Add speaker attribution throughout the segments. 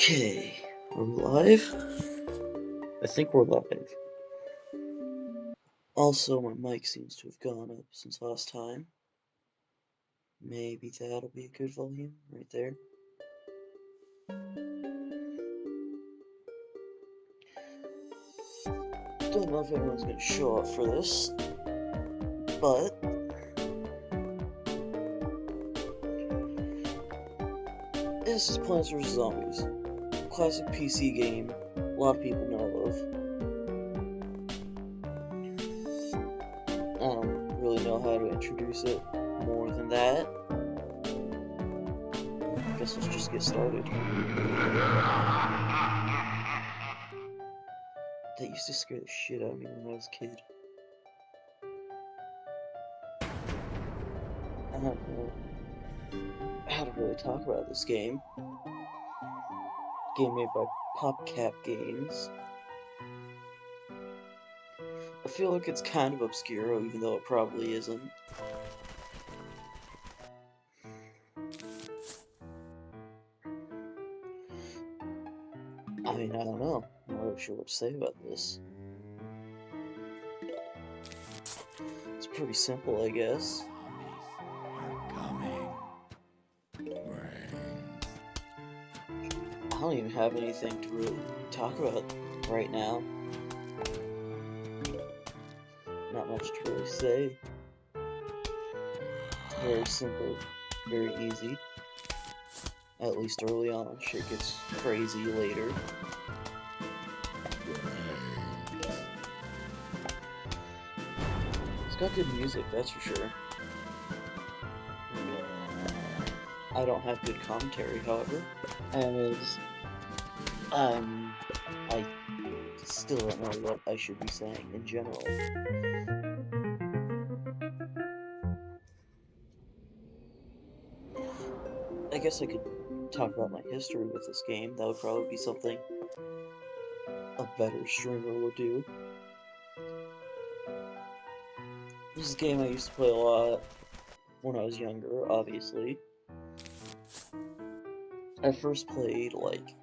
Speaker 1: Okay, are we live? I think we're live. Also, my mic seems to have gone up since last time. Maybe that'll be a good volume right there. Don't know if anyone's gonna show up for this, but this is Plants vs. Zombies. Classic PC game a lot of people know of. I don't really know how to introduce it more than that. I guess let's just get started. That used to scare the shit out of me when I was a kid. I don't know how to really talk about this game. Game made by PopCap Games. I feel like it's kind of obscure, even though it probably isn't. I mean, I don't know. I'm not really sure what to say about this. It's pretty simple, I guess. I don't even have anything to really talk about right now. Not much to really say. It's very simple, very easy. At least early on. Shit gets crazy later. It's got good music, that's for sure. I don't have good commentary, however, as I still don't know what I should be saying in general. I guess I could talk about my history with this game. That would probably be something a better streamer would do. This is a game I used to play a lot when I was younger, obviously. I first played, like,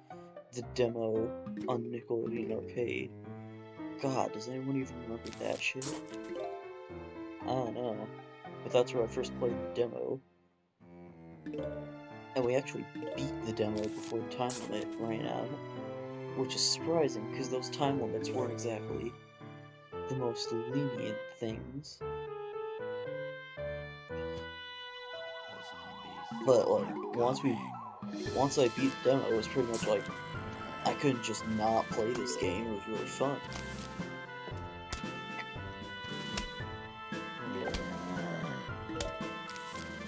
Speaker 1: the demo on Nickelodeon Arcade. God, does anyone even remember that shit? I don't know. But that's where I first played the demo. And we actually beat the demo before the time limit ran out. Which is surprising, because those time limits weren't exactly the most lenient things. But, like, once I beat the demo, it was pretty much like, I couldn't just not play this game. It was really fun.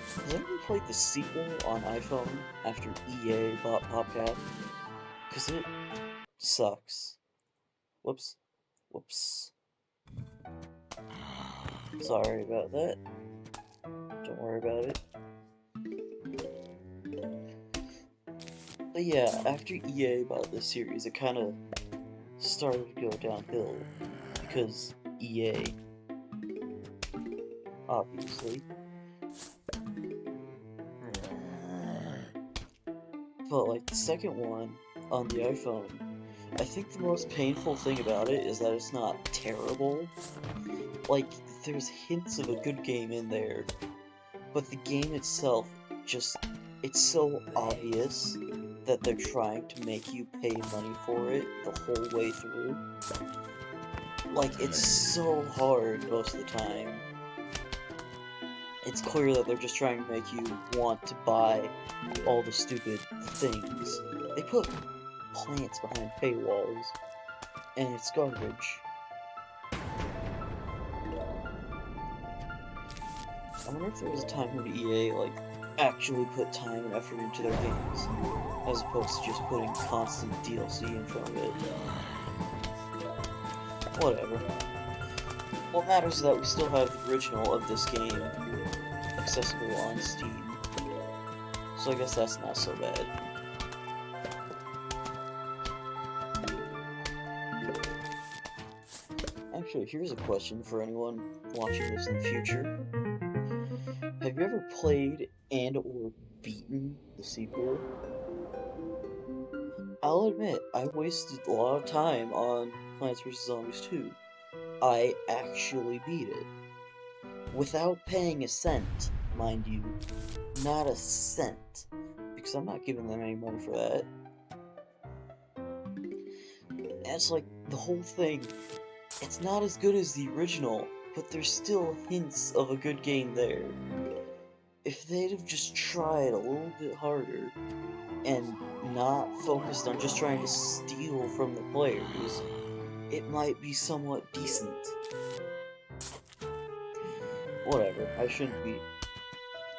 Speaker 1: Has anyone played the sequel on iPhone after EA bought PopCap? Because it sucks. Whoops. Whoops. Sorry about that. Don't worry about it. But yeah, after EA bought this series, it kind of started to go downhill. Because EA, obviously. But, like, the second one on the iPhone, I think the most painful thing about it is that it's not terrible. Like, there's hints of a good game in there, but the game itself just, it's so obvious that they're trying to make you pay money for it the whole way through. Like, it's so hard most of the time. It's clear that they're just trying to make you want to buy all the stupid things. They put plants behind paywalls, and it's garbage. I wonder if there was a time when EA, like, actually put time and effort into their games, as opposed to just putting constant DLC in front of it. Whatever. What matters is that we still have the original of this game accessible on Steam, so I guess that's not so bad. Actually, here's a question for anyone watching this in the future. Have you ever played and or beaten the sequel? I'll admit, I wasted a lot of time on Plants vs. Zombies 2. I actually beat it. Without paying a cent, mind you. Not a cent. Because I'm not giving them any money for that. And it's like, the whole thing, it's not as good as the original, but there's still hints of a good game there. If they'd have just tried a little bit harder, and not focused on just trying to steal from the players, it might be somewhat decent. Whatever, I shouldn't be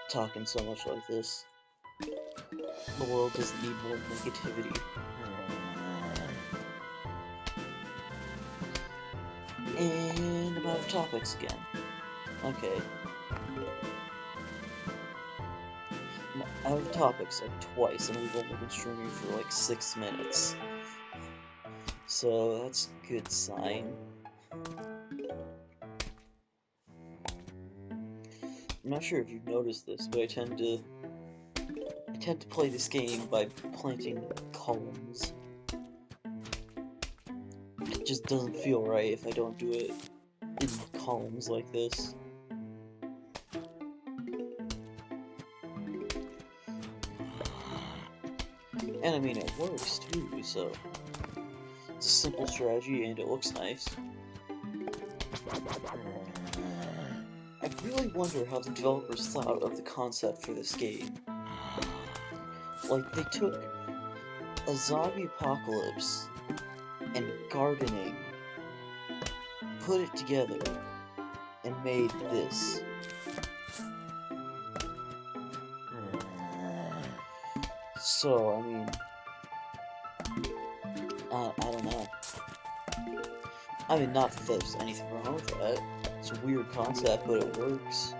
Speaker 1: talking so much like this. The world doesn't need more negativity. And I'm out of topics again. Okay. I'm out of topics like twice, and we've only been streaming for like 6 minutes. So that's a good sign. I'm not sure if you've noticed this, but I tend to play this game by planting columns. It just doesn't feel right if I don't do it in columns like this. And I mean, it works too, so it's a simple strategy and it looks nice. I really wonder how the developers thought of the concept for this game. Like, they took a zombie apocalypse and gardening, put it together, and made this. So, I mean, I don't know. I mean, not that there's anything wrong with that. It's a weird concept, but it works.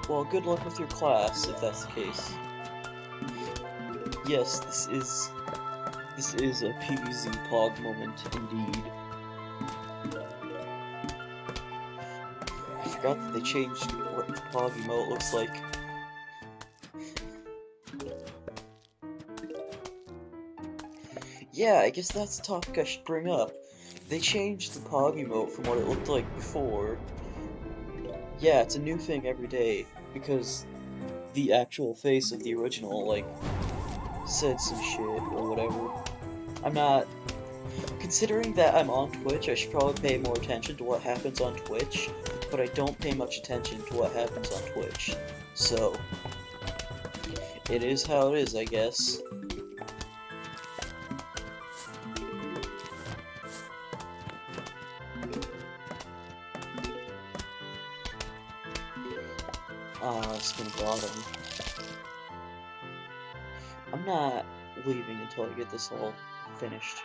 Speaker 1: Well, good luck with your class, if that's the case. Yes, this is a PvZ Pog moment, indeed. I forgot that they changed what the Pog emote looks like. Yeah, I guess that's a topic I should bring up. They changed the Pog emote from what it looked like before. Yeah, it's a new thing every day, because the actual face of the original, like, said some shit or whatever. I'm not... Considering that I'm on Twitch, I should probably pay more attention to what happens on Twitch, but I don't pay much attention to what happens on Twitch. So, it is how it is, I guess. Spin bottom. I'm not leaving until I get this all finished.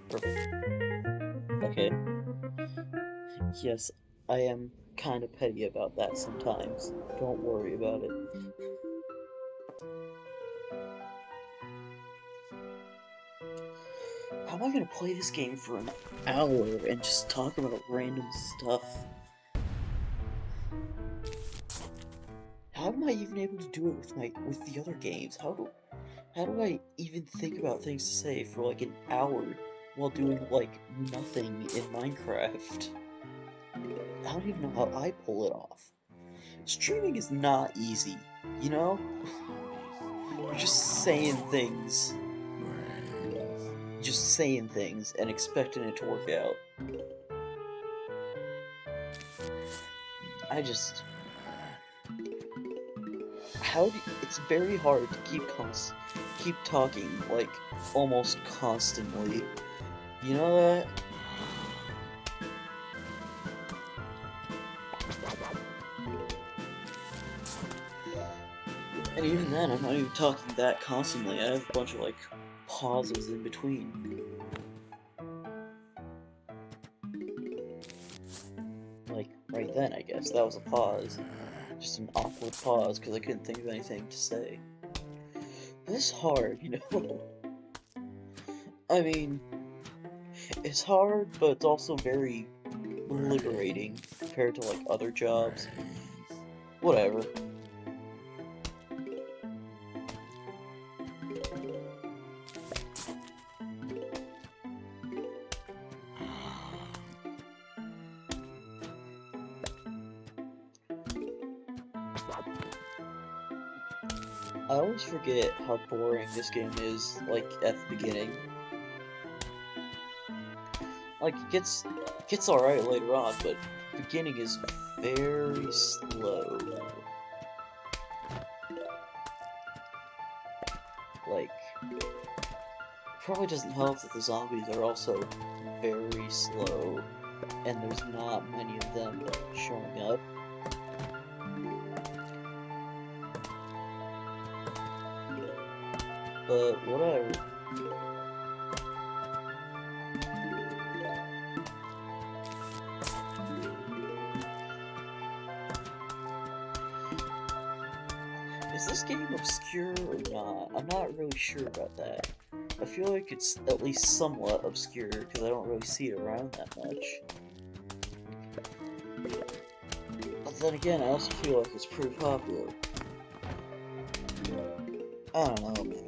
Speaker 1: Perfect. Okay. Yes, I am kind of petty about that sometimes. Don't worry about it. How am I gonna play this game for an hour and just talk about random stuff? How am I even able to do it with the other games? How do I even think about things to say for like an hour while doing like nothing in Minecraft? I don't even know how I pull it off. Streaming is not easy, you know? You're just saying things. Just saying things and expecting it to work out. It's very hard to keep talking, like, almost constantly. You know that? And even then, I'm not even talking that constantly. I have a bunch of, like, pauses in between. Like, right then, I guess. That was a pause. Just an awkward pause, because I couldn't think of anything to say. But it's hard, you know? I mean, it's hard, but it's also very liberating compared to, like, other jobs. Whatever. I always forget how boring this game is, like, at the beginning. Like, it gets alright later on, but the beginning is very slow. Like, probably doesn't help that the zombies are also very slow, and there's not many of them showing up. But whatever. Is this game obscure or not? I'm not really sure about that. I feel like it's at least somewhat obscure because I don't really see it around that much. But then again, I also feel like it's pretty popular. I don't know, man.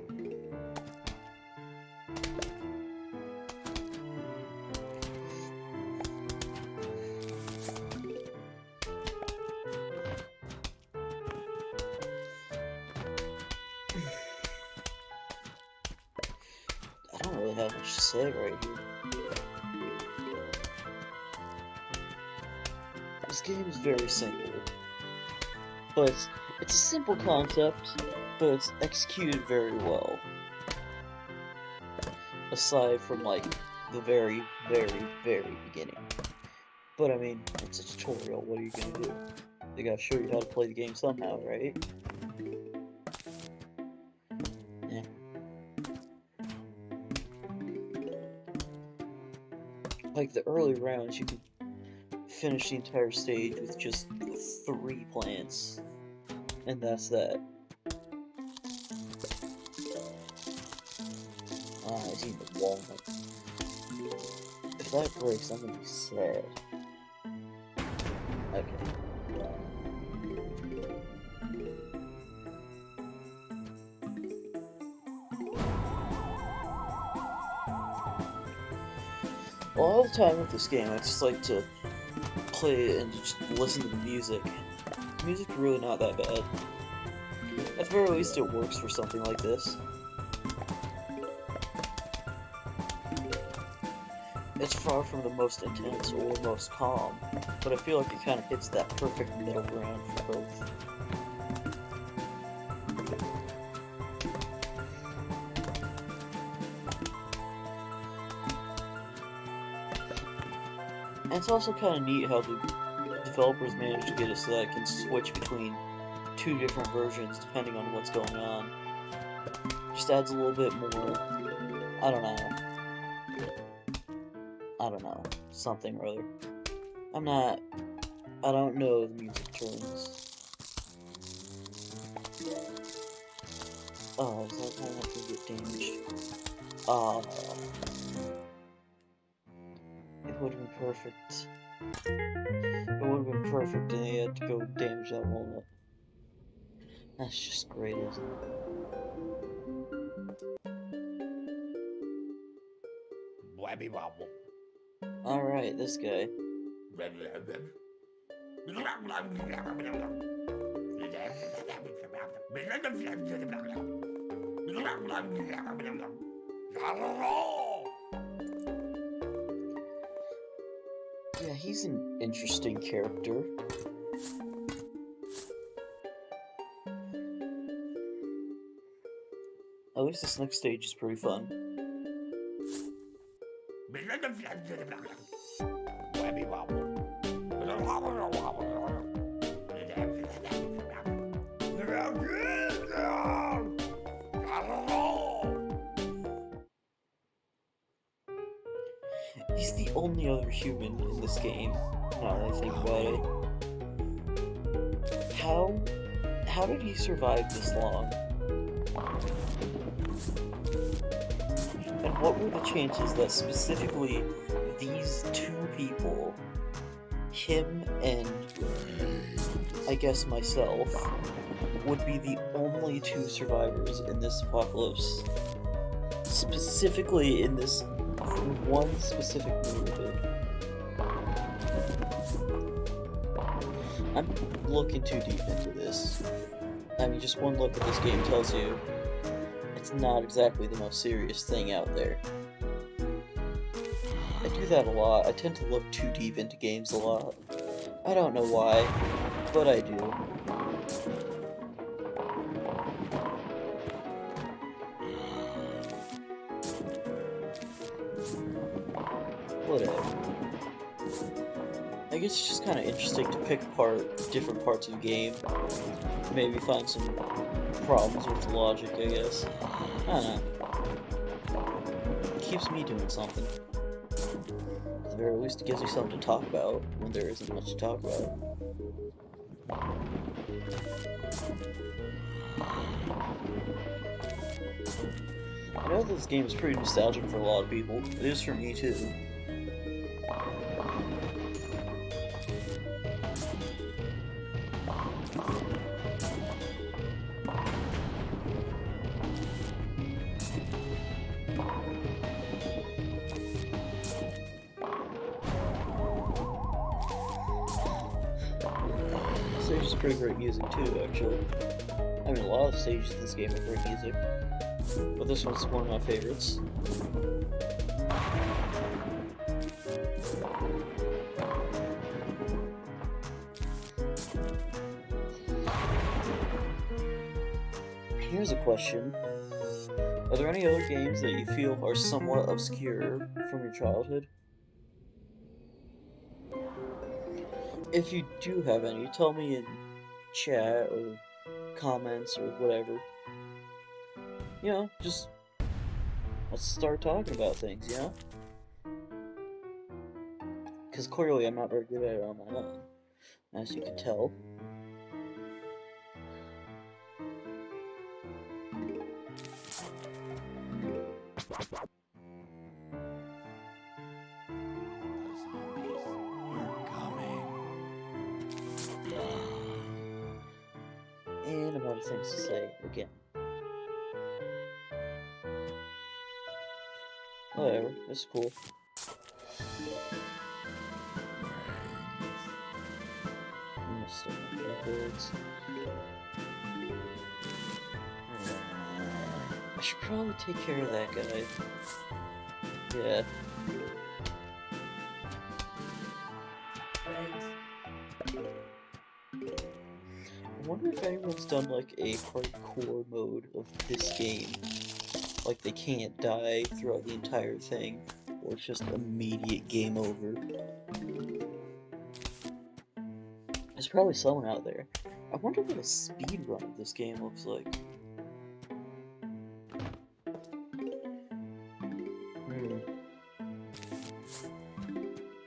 Speaker 1: I don't really have much to say right here. This game is very simple. But it's a simple concept, but it's executed very well. Aside from, like, the very, very, very beginning. But I mean, it's a tutorial, what are you gonna do? They gotta show you how to play the game somehow, right? Yeah. Like, the early rounds, you can finish the entire stage with just 3 plants. And that's that. Ah, I seen the walnut. If that breaks, I'm gonna be sad. Okay. Well, all the time with this game, I just like to play it and just listen to the music. The music's really not that bad. At the very least, it works for something like this. It's far from the most intense or most calm, but I feel like it kind of hits that perfect middle ground for both. And it's also kind of neat how the developers managed to get it so that it can switch between 2 different versions depending on what's going on. Just adds a little bit more, I don't know, something or other. I don't know the music terms. Oh, is that how much we get damaged? It would have been perfect. It would have been perfect and they had to go damage that walnut. That's just great, isn't it? Alright, this guy. Yeah, he's an interesting character. At least this next stage is pretty fun. He's the only other human in this game, now that I think about it. How did he survive this long? And what were the chances that specifically these 2 people, him and I guess myself, would be the only two survivors in this apocalypse. Specifically in this one specific neighborhood. I'm looking too deep into this. I mean, just one look at this game tells you it's not exactly the most serious thing out there. I do that a lot. I tend to look too deep into games a lot. I don't know why, but I do. Whatever. I guess it's just kind of interesting to pick apart different parts of the game. Maybe find some problems with the logic, I guess. I don't know. It keeps me doing something. At the very least, it gives you something to talk about when there isn't much to talk about. I know that this game is pretty nostalgic for a lot of people. It is for me too. Stage is pretty great music too, actually. I mean, a lot of stages in this game are great music, but this one's one of my favorites. Here's a question. Are there any other games that you feel are somewhat obscure from your childhood? If you do have any, tell me in chat or comments or whatever. You know, just let's start talking about things, you know? Because clearly I'm not very good at it on my own, as you can tell. And I'm out of things to say again. Whatever, it's cool. I should probably take care of that guy. Yeah. I wonder if anyone's done like a hardcore mode of this game. Like they can't die throughout the entire thing, or it's just immediate game over. There's probably someone out there. I wonder what a speedrun of this game looks like.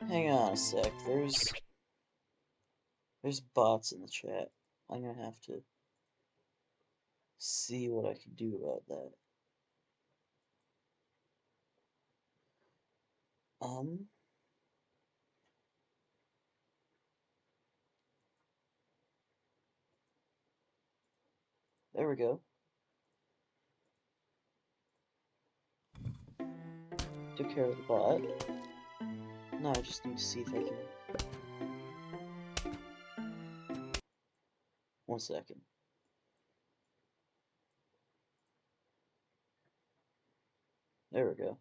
Speaker 1: Hang on a sec, there's bots in the chat. I'm gonna have to see what I can do about that. There we go. Took care of the bot. Now I just need to see if I can... One second. There we go.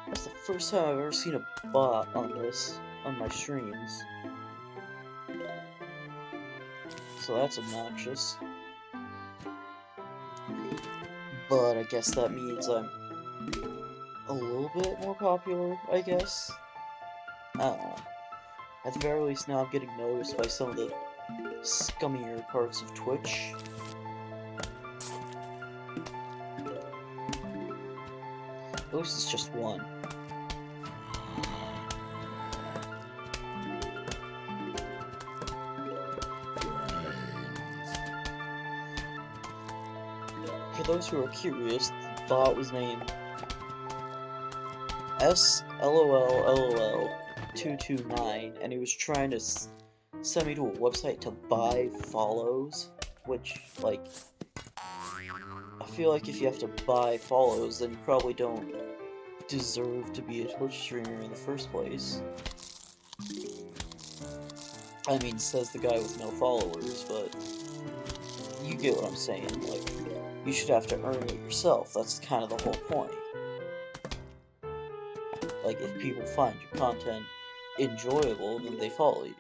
Speaker 1: That's the first time I've ever seen a bot on my streams. So that's obnoxious. But I guess that means I'm a little bit more popular, I guess. I don't know. At the very least, now I'm getting noticed by some of the scummier parts of Twitch. At least it's just one. For those who are curious, the bot was named SLOL229, and he was trying to send me to a website to buy follows, which, like, I feel like if you have to buy follows, then you probably don't deserve to be a Twitch streamer in the first place. I mean, says the guy with no followers, but you get what I'm saying. Like, you should have to earn it yourself. That's kind of the whole point. Like, if people find your content enjoyable, then they follow you.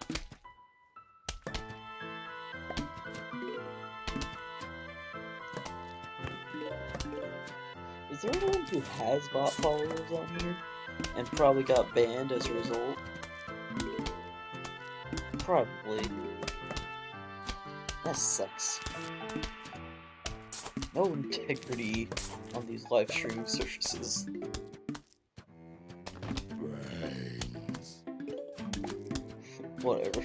Speaker 1: Is there anyone who has bought followers on here and probably got banned as a result? Probably. That sucks. No integrity on these live streaming services.
Speaker 2: Brains.
Speaker 1: Whatever.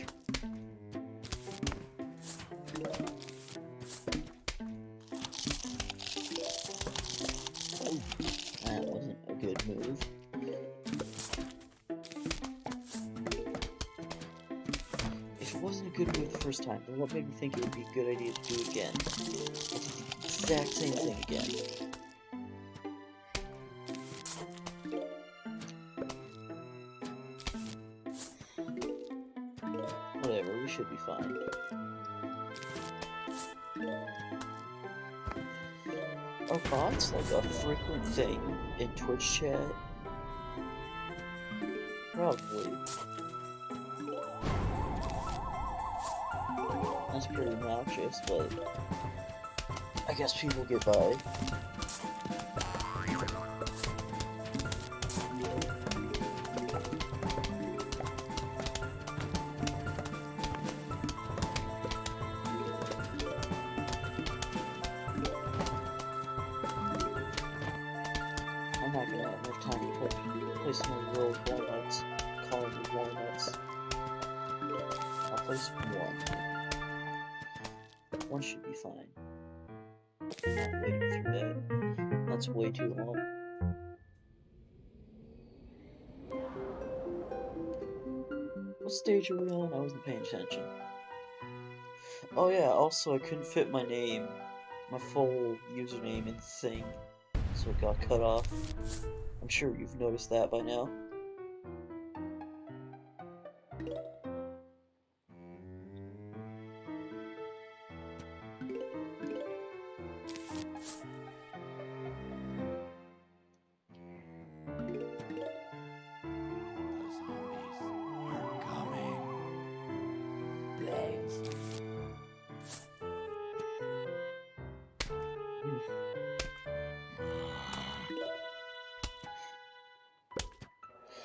Speaker 1: That wasn't a good move. If it wasn't a good move the first time, then what made me think it would be a good idea to do it again? I did the exact same thing again. Whatever, we should be fine. Are bots like a frequent thing in Twitch chat? Probably. That's pretty obnoxious, but I guess people get by. I'm not gonna have enough time to play some of the rolled walnuts. Call them walnuts. I'll place one. One should be fine. I'm not waiting through that. That's way too long. What stage are we on? I wasn't paying attention. Oh yeah, also I couldn't fit my name, my full username in the thing, so it got cut off. I'm sure you've noticed that by now.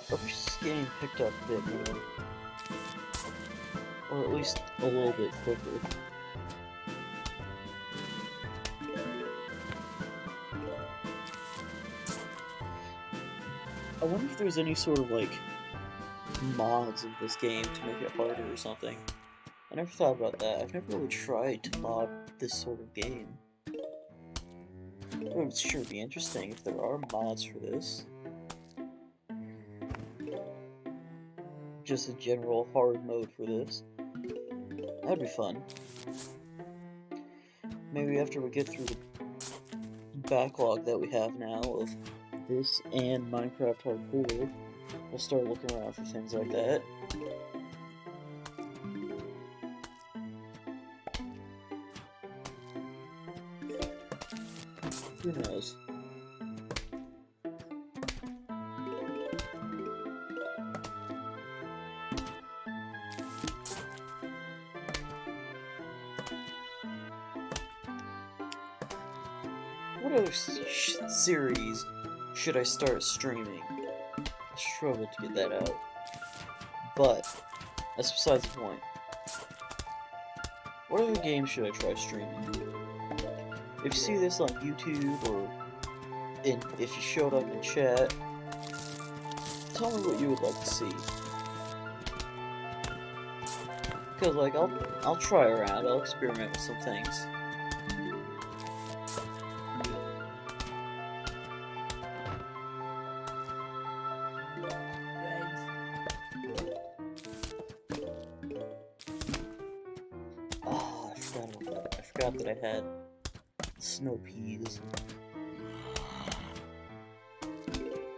Speaker 1: I wish this game picked up a bit more. Or at least a little bit quicker. I wonder if there's any sort of, like, mods of this game to make it harder or something. I never thought about that. I've never really tried to mod this sort of game. It would sure be interesting if there are mods for this. Just a general hard mode for this. That'd be fun. Maybe after we get through the backlog that we have now of this and Minecraft Hardcore, we'll start looking around for things like that. Who knows? What other series should I start streaming? I struggle to get that out. But, that's besides the point. What other games should I try streaming? If you see this on YouTube, or if you showed up in chat, tell me what you would like to see. Because, like, I'll try around, I'll experiment with some things. I forgot that I had snow peas.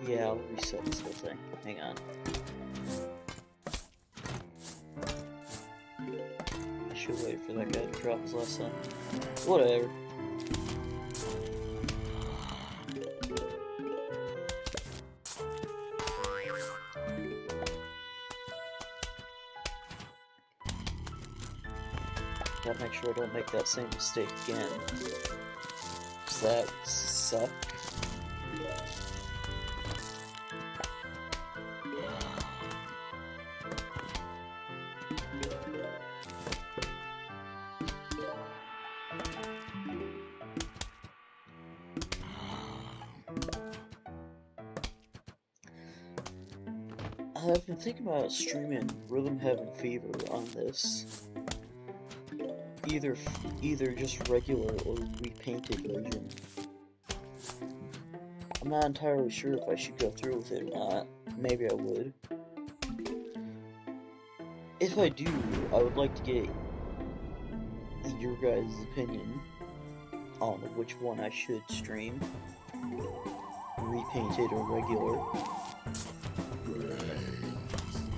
Speaker 1: Yeah, I'll reset this whole thing. Hang on. I should wait for that guy to drop his last son. Whatever. Gotta make sure I don't make that same mistake again. Does that suck? I've been thinking about streaming Rhythm Heaven Fever on this. Either just regular or repainted version. I'm not entirely sure if I should go through with it or not. Maybe I would. If I do, I would like to get your guys' opinion on which one I should stream. Repainted or regular.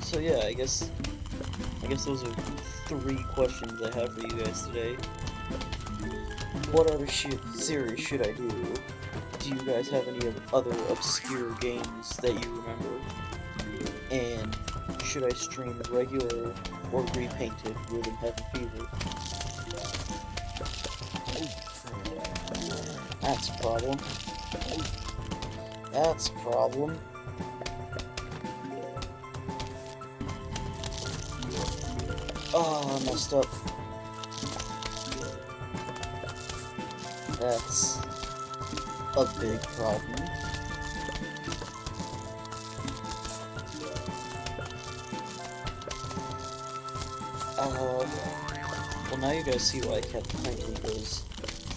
Speaker 1: So yeah, I guess those are 3 questions I have for you guys today. What other series should I do? Do you guys have any other obscure games that you remember? And should I stream regular or repainted Rhythm Heaven Fever? That's a problem. That's a problem. Oh, I messed up. That's a big problem. Well now you guys see why I kept painting those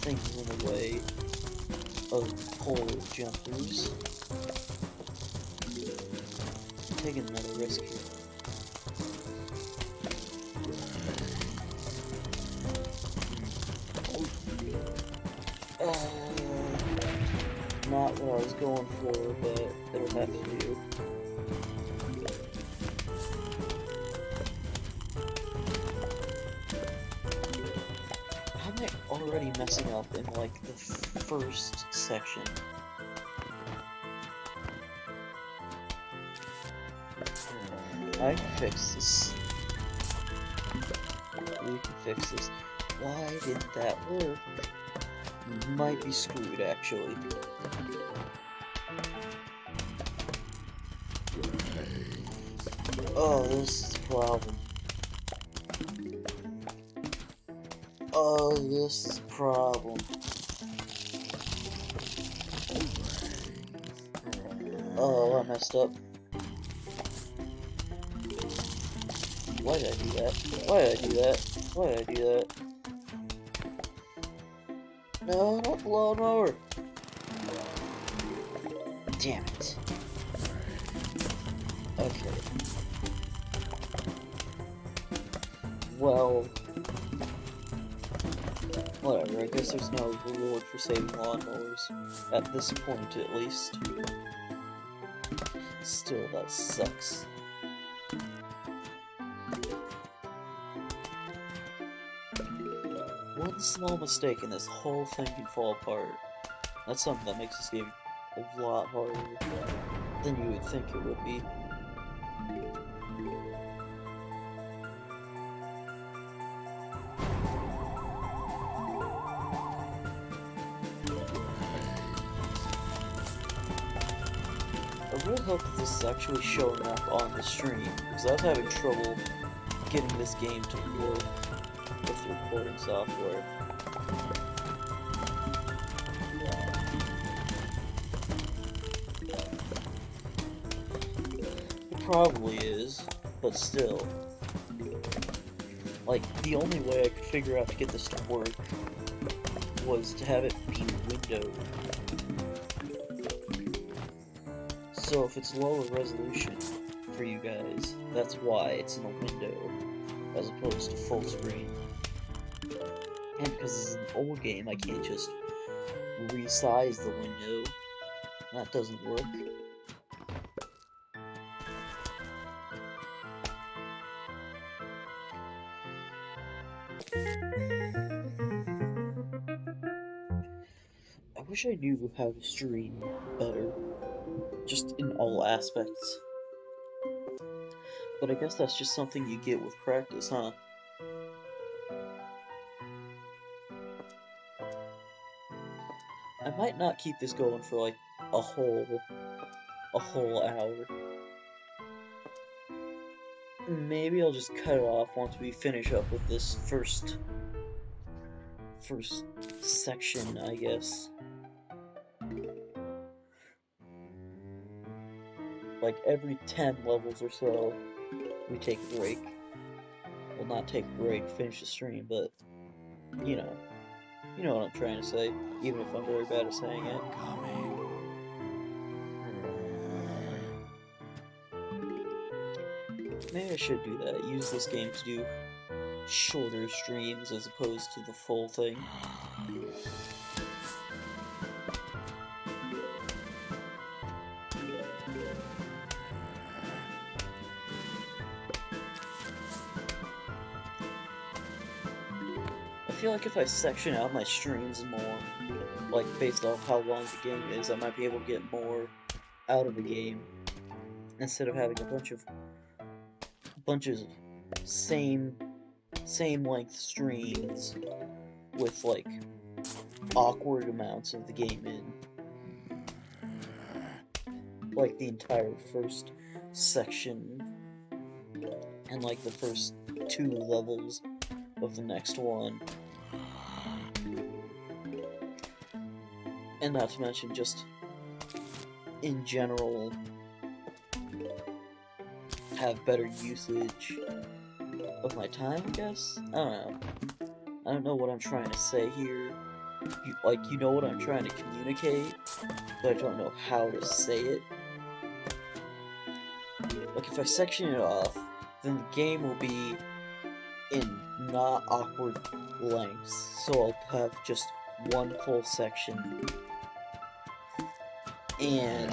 Speaker 1: things in the way of pole jumpers. I'm taking another risk here. Not what I was going for, but it'll have to do. How am I already messing up in, like, the first section? I can fix this. We can fix this. Why didn't that work? Might be screwed, actually. Oh, this is a problem. Oh, this is a problem. Oh, I messed up. Why did I do that? Why did I do that? Why did I do that? No, not the lawnmower. Damn it. Okay. Well, whatever, I guess there's no reward for saving lawnmowers, at this point at least. Still, that sucks. One small mistake and this whole thing can fall apart. That's something that makes this game a lot harder than you would think it would be. I really hope that this is actually showing up on the stream, because I was having trouble getting this game to work with the recording software. It probably is, but still. Like, the only way I could figure out to get this to work was to have it be windowed. So if it's lower resolution for you guys, that's why it's in a window, as opposed to full screen. And because this is an old game, I can't just resize the window. That doesn't work. I wish I knew how to stream better, just in all aspects. But I guess that's just something you get with practice, huh? I might not keep this going for like a whole hour. Maybe I'll just cut it off once we finish up with this first section, I guess. Like every 10 levels or so, we take a break. Well, not take a break, finish the stream, but you know, you know what I'm trying to say, even if I'm very bad at saying it. Maybe I should do that, use this game to do shorter streams as opposed to the full thing. I feel like if I section out my streams more, like based off how long the game is, I might be able to get more out of the game instead of having a bunch of same length streams with like awkward amounts of the game in, like the entire first section and like the first 2 levels of the next one. And not to mention just in general have better usage of my time, I guess? I don't know. I don't know what I'm trying to say here. You know what I'm trying to communicate, but I don't know how to say it. Like, if I section it off, then the game will be in not awkward lengths, so I'll have just one full section. And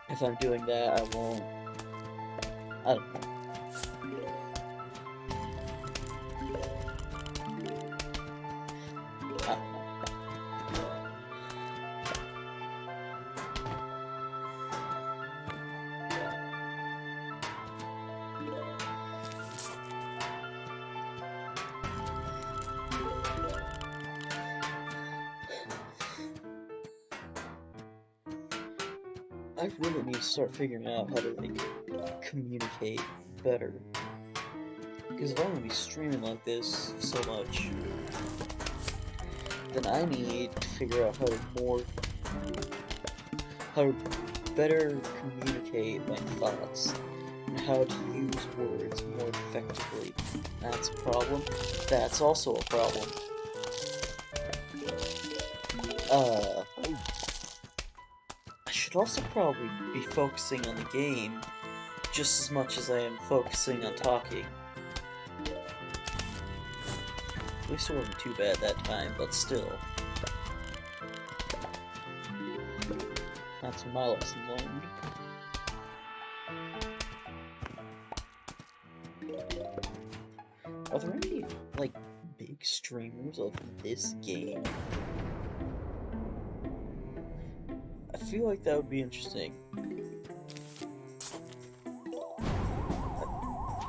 Speaker 1: if I'm doing that, I don't know. I don't know. I really need to start figuring out how to, like, communicate better. Because if I'm gonna be streaming like this so much, then I need to figure out how to better communicate my thoughts, and how to use words more effectively. That's a problem. That's also a problem. I should also probably be focusing on the game just as much as I am focusing on talking. At least it wasn't too bad that time, but still. That's my lesson learned. Are there any, like, big streamers of this game? I feel like that would be interesting.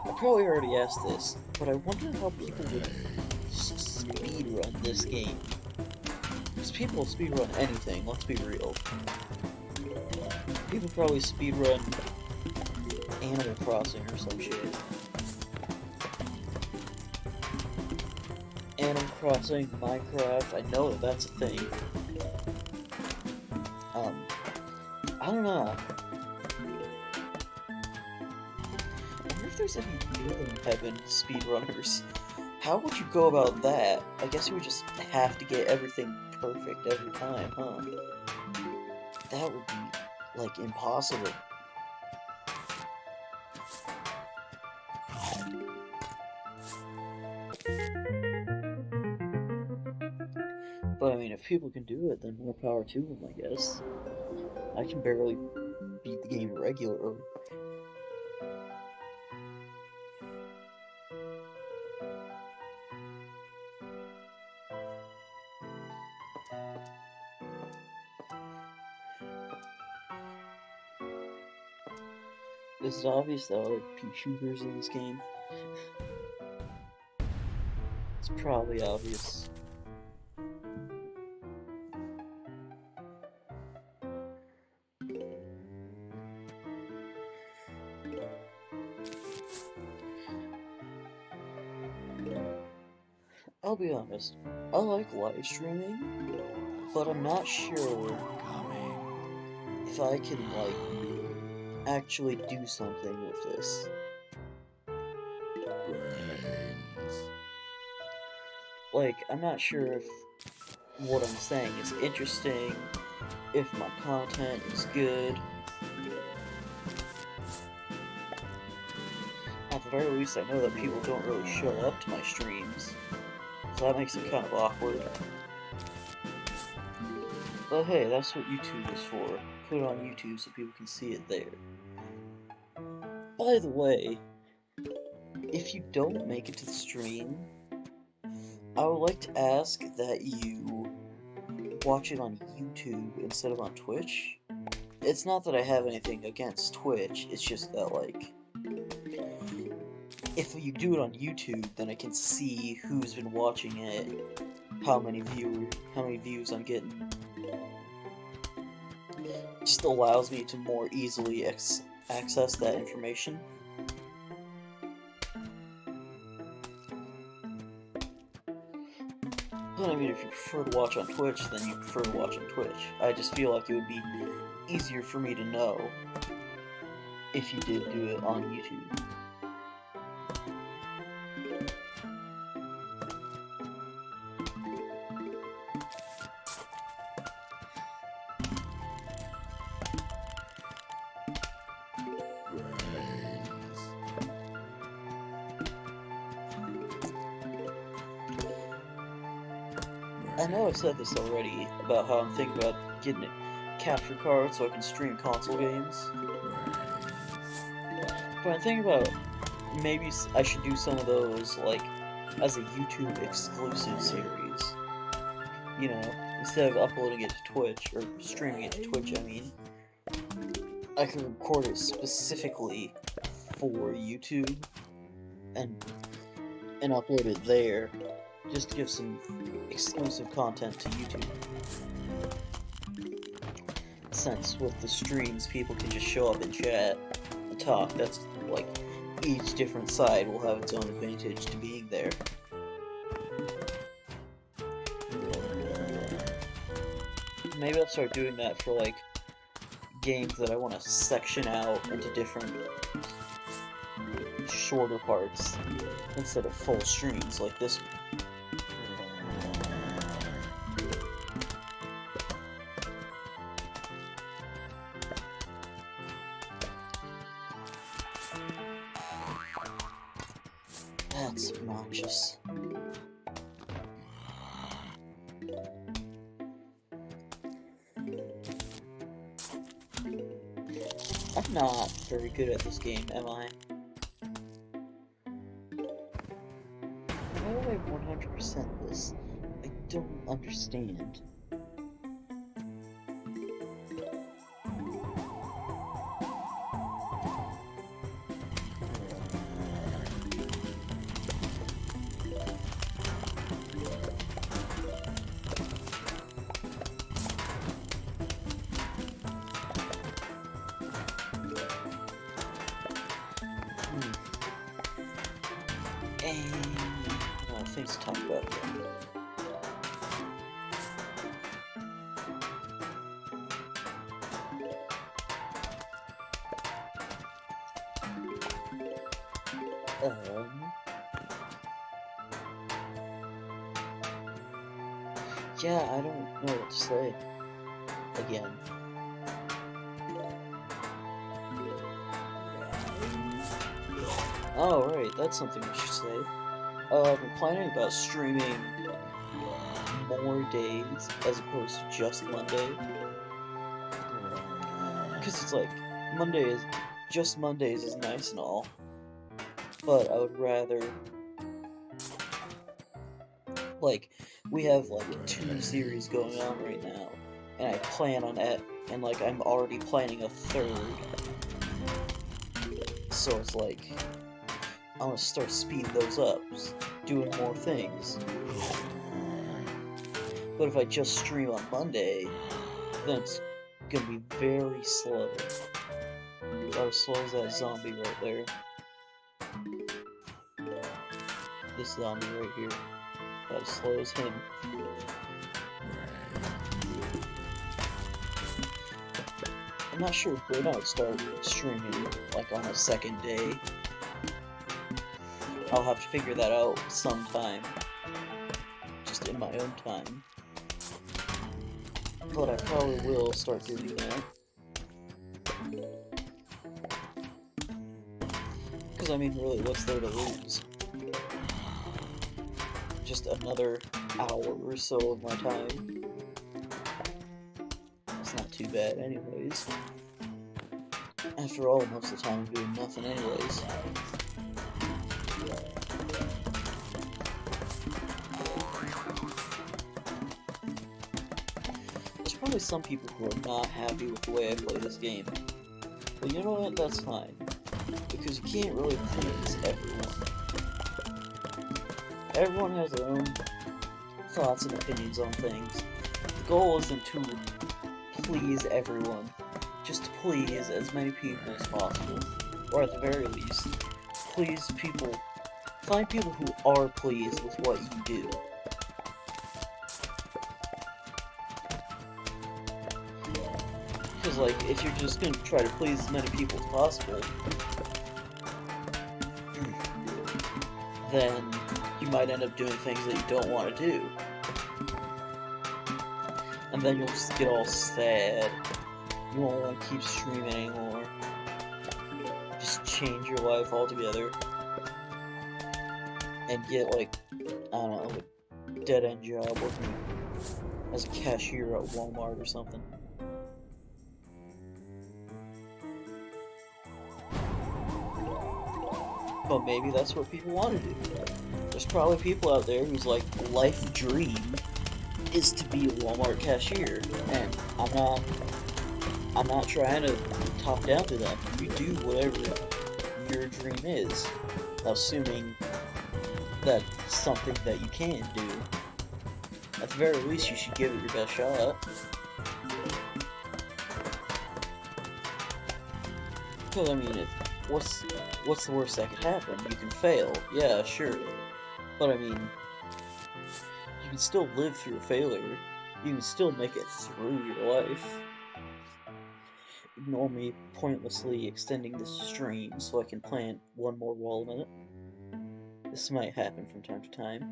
Speaker 1: I probably already asked this, but I wonder how people would speedrun this game. Because people speedrun anything, let's be real. People probably speedrun Animal Crossing or some shit. Animal Crossing, Minecraft, I know that that's a thing. I don't know. I wonder if there's any real in heaven speedrunners. How would you go about that? I guess you would just have to get everything perfect every time, huh? That would be, like, impossible. if people can do it, then more power to them, I guess. I can barely beat the game regularly. Is it obvious that I like pea shooters in this game? It's probably obvious. I'll be honest, I like live streaming, but I'm not sure if I can, like, actually do something with this. Like, I'm not sure if what I'm saying is interesting, if my content is good. At the very least, I know that people don't really show up to my streams, so that makes it kind of awkward. But hey, that's what YouTube is for. Put it on YouTube so people can see it there. By the way, if you don't make it to the stream, I would like to ask that you watch it on YouTube instead of on Twitch. It's not that I have anything against Twitch, it's just that, like, if you do it on YouTube, then I can see who's been watching it, how many views I'm getting. It just allows me to more easily access that information. But I mean, if you prefer to watch on Twitch, then you prefer to watch on Twitch. I just feel like it would be easier for me to know if you did do it on YouTube. I know I've said this already about how I'm thinking about getting a capture card so I can stream console games. But I'm thinking about maybe I should do some of those, like, as a YouTube exclusive series. You know, instead of uploading it to Twitch, or streaming it to Twitch, I mean. I can record it specifically for YouTube and upload it there, just to give some exclusive content to YouTube. Since with the streams, people can just show up and chat and talk. That's like, each different side will have its own advantage to being there. Maybe I'll start doing that for, like, games that I want to section out into different shorter parts instead of full streams like this one. That's obnoxious. I'm not very good at this game, am I? How do I 100% this? I don't understand. Things to talk about again. Yeah, I don't know what to say. Again. Oh, right, that's something I should say. I'm planning about streaming more days as opposed to just Monday. Because it's like, just Mondays is nice and all, but I would rather, like, we have like 2 series going on right now, and I plan on it, and like I'm already planning a 3rd, so it's like, I'm gonna start speeding those up, doing more things. But if I just stream on Monday, then it's gonna be very slow. About as slow as that zombie right there. This zombie right here. About as slow as him. I'm not sure when I would start streaming, like on a 2nd day. I'll have to figure that out sometime. Just in my own time. But I probably will start doing that. Because, I mean, really, what's there to lose? Just another hour or so of my time. It's not too bad anyways. After all, most of the time I'm doing nothing anyways. There's probably some people who are not happy with the way I play this game. But you know what? That's fine. Because you can't really please everyone. Everyone has their own thoughts and opinions on things. The goal isn't to please everyone, just to please as many people as possible. Or at the very least, please people, find people who are pleased with what you do. Because, like, if you're just gonna try to please as many people as possible, then you might end up doing things that you don't want to do. And then you'll just get all sad. You won't want to keep streaming anymore. Just change your life altogether. And get, like, I don't know, a dead-end job working as a cashier at Walmart or something. But maybe that's what people want to do. There's probably people out there whose, like, life dream is to be a Walmart cashier, and I'm not trying to talk down to them. You do whatever your dream is, assuming that's something that you can do. At the very least, you should give it your best shot. Because, I mean, what's the worst that could happen? You can fail, yeah, sure. But I mean, you can still live through a failure. You can still make it through your life. Ignore me pointlessly extending this stream so I can plant one more wall in it. This might happen from time to time.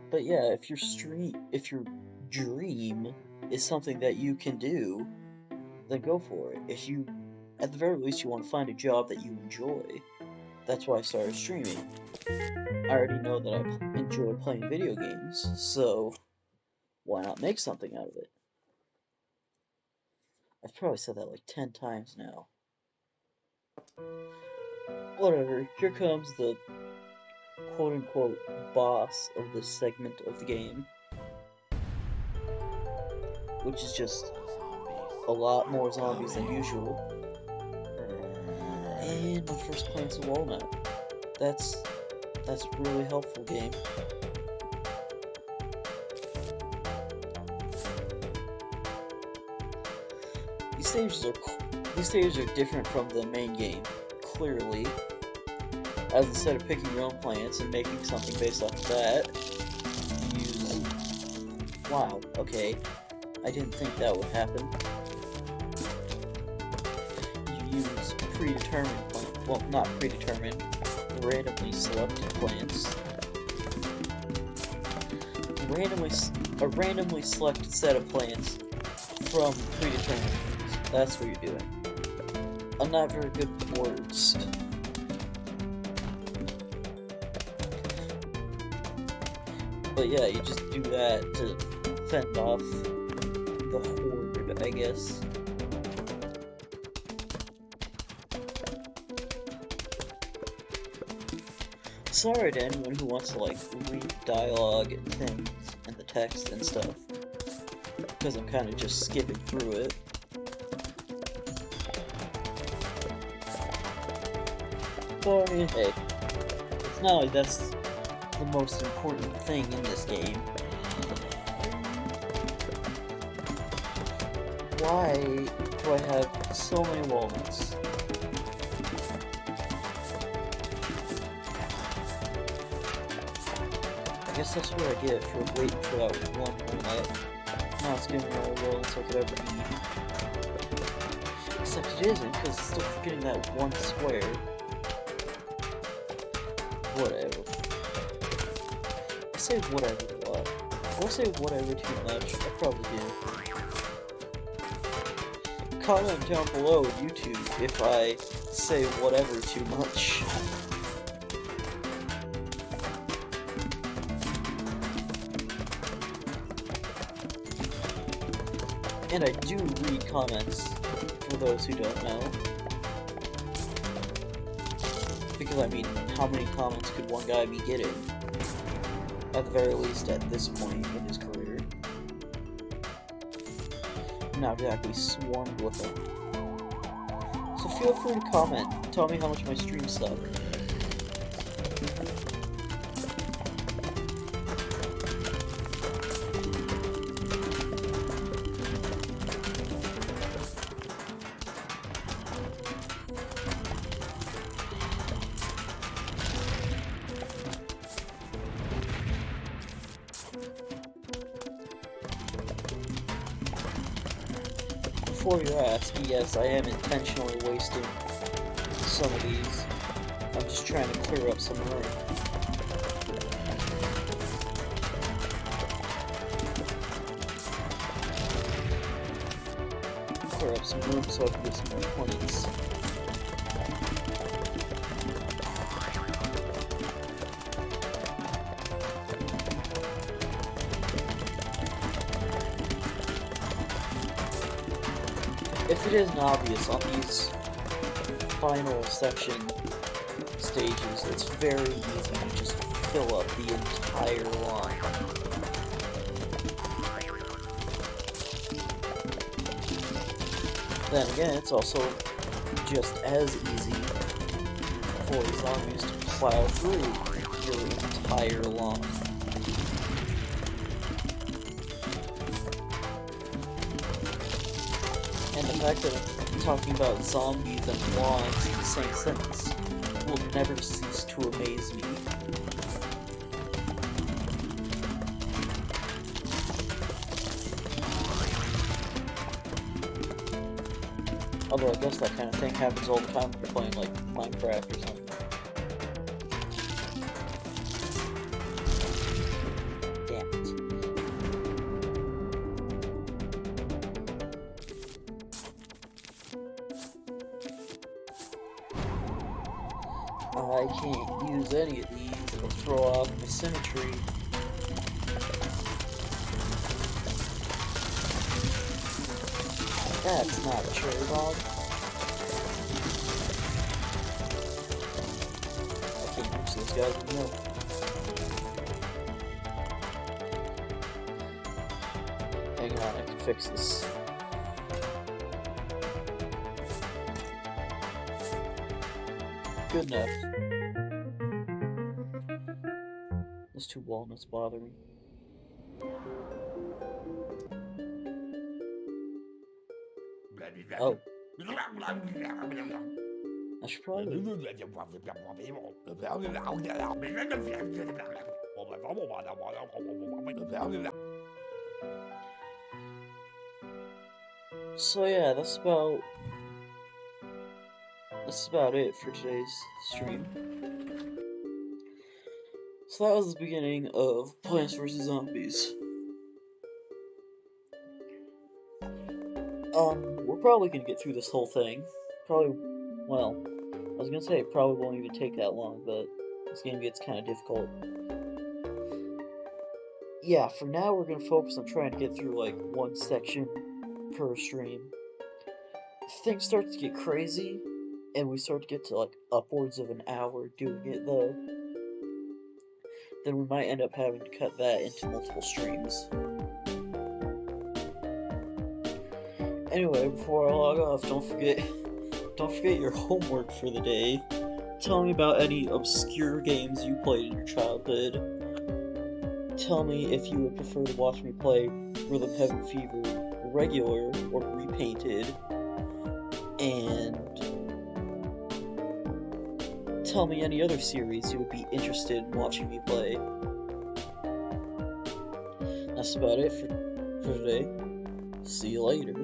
Speaker 1: But yeah, if your dream is something that you can do, then go for it. If you, at the very least, you want to find a job that you enjoy. That's why I started streaming. I already know that I enjoy playing video games, so why not make something out of it? I've probably said that like 10 times now. Whatever, here comes the quote-unquote boss of this segment of the game. Which is just a lot more zombies than usual. And my first plant's a walnut. That's a really helpful game. These stages are different from the main game, clearly. As instead of picking your own plants and making something based off of that, you use... Wow, okay. I didn't think that would happen. You use predetermined plants. Well, not predetermined. Randomly selected plants. A randomly selected set of plants from predetermined plants. That's what you're doing. I'm not very good with words. But yeah, you just do that to fend off the horde, I guess. Sorry to anyone who wants to, like, read dialogue and things and the text and stuff, because I'm kind of just skipping through it. But, I mean, hey, it's not like that's the most important thing in this game. Why do I have so many walnuts? I guess that's what I get for waiting for that one walnut. Now it's giving me all the walnuts I could ever eat. Except it isn't, because it's still getting that one square. Whatever. I say whatever a lot. If I say whatever too much, I probably do. Comment down below on YouTube if I say whatever too much. And I do read comments, for those who don't know. Because, I mean, how many comments could one guy be getting? At the very least, at this point in his career. Not exactly swarmed with them. So feel free to comment. Tell me how much my streams suck. Before you ask, yes, I am intentionally wasting some of these. I'm just trying to clear up some room. Clear up some room so I can get some more 20s. If it isn't obvious on these final section stages, it's very easy to just fill up the entire line. Then again, it's also just as easy for zombies to plow through your entire line. And the fact that I'm talking about zombies and lawns in the same sentence will never cease to amaze me. Although I guess that kind of thing happens all the time when you're playing, like, Minecraft or something. Damn it. I can't use any of these, it'll throw off my symmetry. That's not a cherry bomb. I can't use this guy, no. Hang on, I can fix this. Good enough. Those two walnuts bother me. Oh. I should probably... So yeah, that's about it for today's stream. So that was the beginning of Plants vs. Zombies. We're probably gonna get through this whole thing. Probably, well, I was gonna say it probably won't even take that long, but this game gets kind of difficult. yeah, for now we're gonna focus on trying to get through like one section per stream. If things start to get crazy, and we start to get to like upwards of an hour doing it though, then we might end up having to cut that into multiple streams. Anyway, before I log off, don't forget your homework for the day. Tell me about any obscure games you played in your childhood. Tell me if you would prefer to watch me play Rhythm Heaven Fever regular or repainted. And tell me any other series you would be interested in watching me play. That's about it for today. See you later.